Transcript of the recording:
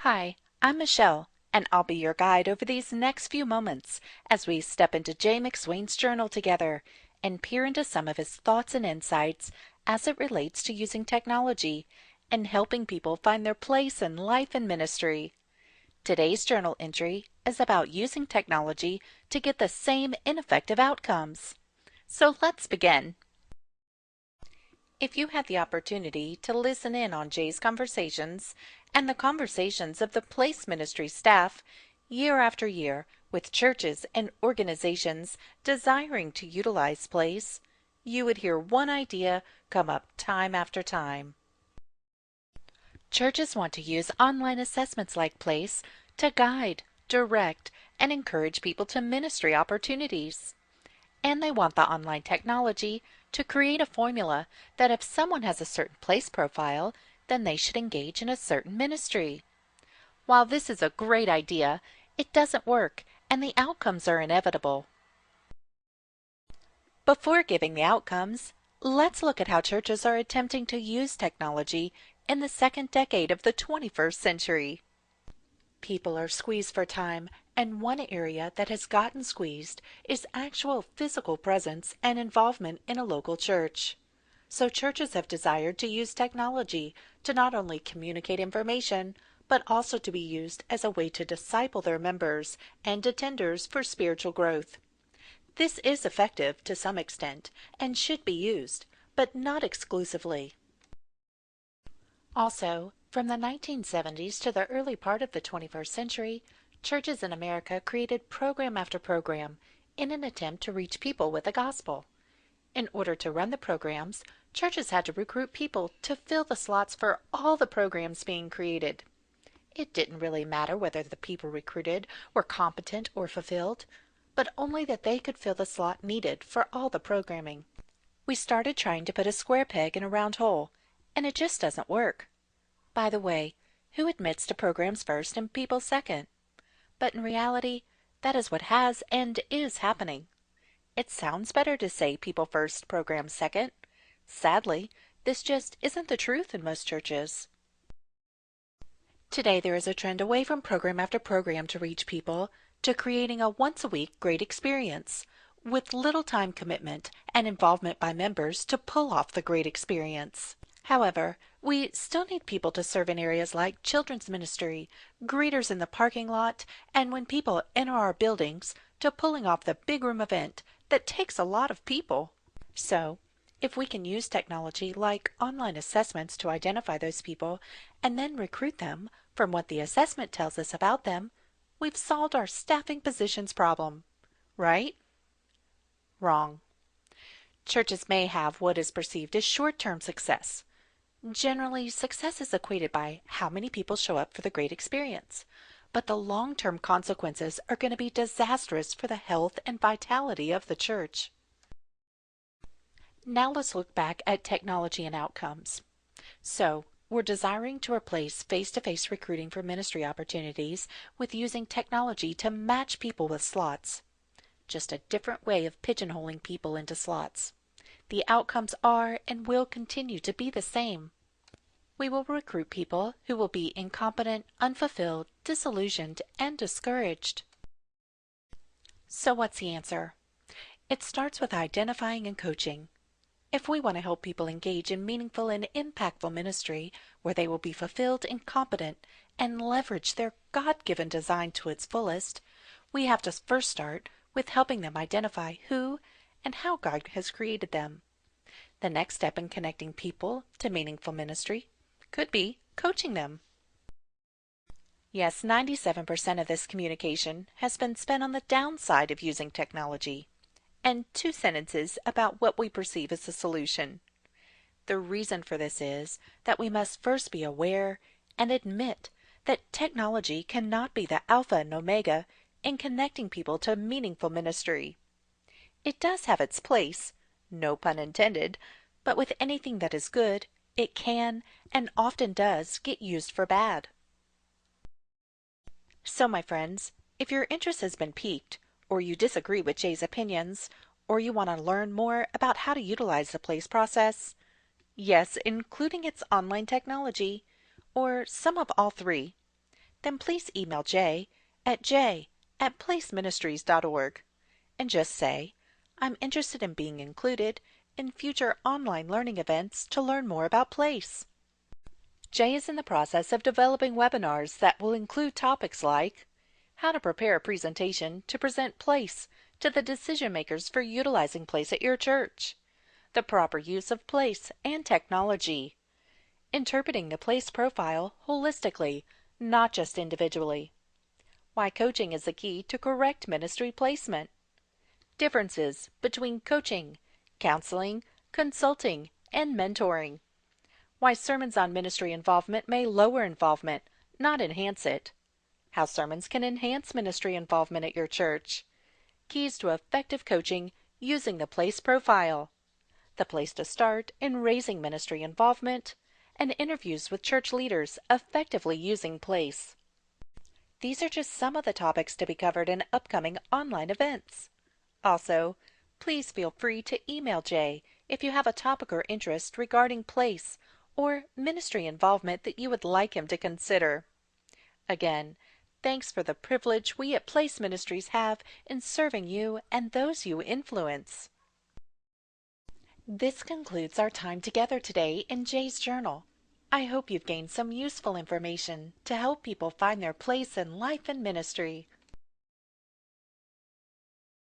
Hi, I'm Michelle, and I'll be your guide over these next few moments as we step into Jay McSwain's journal together and peer into some of his thoughts and insights as it relates to using technology and helping people find their place in life and ministry. Today's journal entry is about using technology to get the same ineffective outcomes. So let's begin. If you had the opportunity to listen in on Jay's conversations and the conversations of the Place Ministry staff year after year with churches and organizations desiring to utilize Place, you would hear one idea come up time after time. Churches want to use online assessments like Place to guide, direct, and encourage people to ministry opportunities. And they want the online technology to create a formula that if someone has a certain place profile, then they should engage in a certain ministry. While this is a great idea, it doesn't work and the outcomes are inevitable. Before giving the outcomes, let's look at how churches are attempting to use technology in the second decade of the 21st century. People are squeezed for time, and one area that has gotten squeezed is actual physical presence and involvement in a local church. So churches have desired to use technology to not only communicate information, but also to be used as a way to disciple their members and attenders for spiritual growth. This is effective to some extent and should be used, but not exclusively. Also, from the 1970s to the early part of the 21st century, churches in America created program after program in an attempt to reach people with the gospel. In order to run the programs, churches had to recruit people to fill the slots for all the programs being created. It didn't really matter whether the people recruited were competent or fulfilled, but only that they could fill the slot needed for all the programming. We started trying to put a square peg in a round hole, and it just doesn't work. By the way, who admits to programs first and people second? But in reality, that is what has and is happening. It sounds better to say people first, programs second. Sadly, this just isn't the truth in most churches. Today there is a trend away from program after program to reach people to creating a once-a-week great experience with little time commitment and involvement by members to pull off the great experience. However, we still need people to serve in areas like children's ministry, greeters in the parking lot, and when people enter our buildings, to pulling off the big room event that takes a lot of people. So, if we can use technology like online assessments to identify those people and then recruit them from what the assessment tells us about them, we've solved our staffing positions problem. Right? Wrong. Churches may have what is perceived as short-term success. Generally, success is equated by how many people show up for the great experience, but the long-term consequences are going to be disastrous for the health and vitality of the church. Now let's look back at technology and outcomes. So, we're desiring to replace face-to-face recruiting for ministry opportunities with using technology to match people with slots. Just a different way of pigeonholing people into slots. The outcomes are and will continue to be the same. We will recruit people who will be incompetent, unfulfilled, disillusioned, and discouraged. So what's the answer? It starts with identifying and coaching. If we want to help people engage in meaningful and impactful ministry where they will be fulfilled and competent and leverage their God-given design to its fullest, we have to first start with helping them identify who and how God has created them. The next step in connecting people to meaningful ministry could be coaching them. Yes, 97% of this communication has been spent on the downside of using technology, and 2 sentences about what we perceive as the solution. The reason for this is that we must first be aware and admit that technology cannot be the alpha and omega in connecting people to meaningful ministry. It does have its place, no pun intended, but with anything that is good, it can and often does get used for bad. So, my friends, if your interest has been piqued, or you disagree with Jay's opinions, or you want to learn more about how to utilize the place process, yes, including its online technology, or some of all three, then please email j@placeministries.org and just say, I'm interested in being included in future online learning events to learn more about PLACE. Jay is in the process of developing webinars that will include topics like how to prepare a presentation to present PLACE to the decision makers for utilizing PLACE at your church, the proper use of PLACE and technology, interpreting the PLACE profile holistically, not just individually, why coaching is the key to correct ministry placement, differences between coaching, counseling, consulting, and mentoring, why sermons on ministry involvement may lower involvement, not enhance it, how sermons can enhance ministry involvement at your church, keys to effective coaching using the PLACE profile, the place to start in raising ministry involvement, and interviews with church leaders effectively using PLACE. These are just some of the topics to be covered in upcoming online events. Also, please feel free to email Jay if you have a topic or interest regarding PLACE or ministry involvement that you would like him to consider. Again, thanks for the privilege we at PLACE Ministries have in serving you and those you influence. This concludes our time together today in Jay's journal. I hope you've gained some useful information to help people find their place in life and ministry.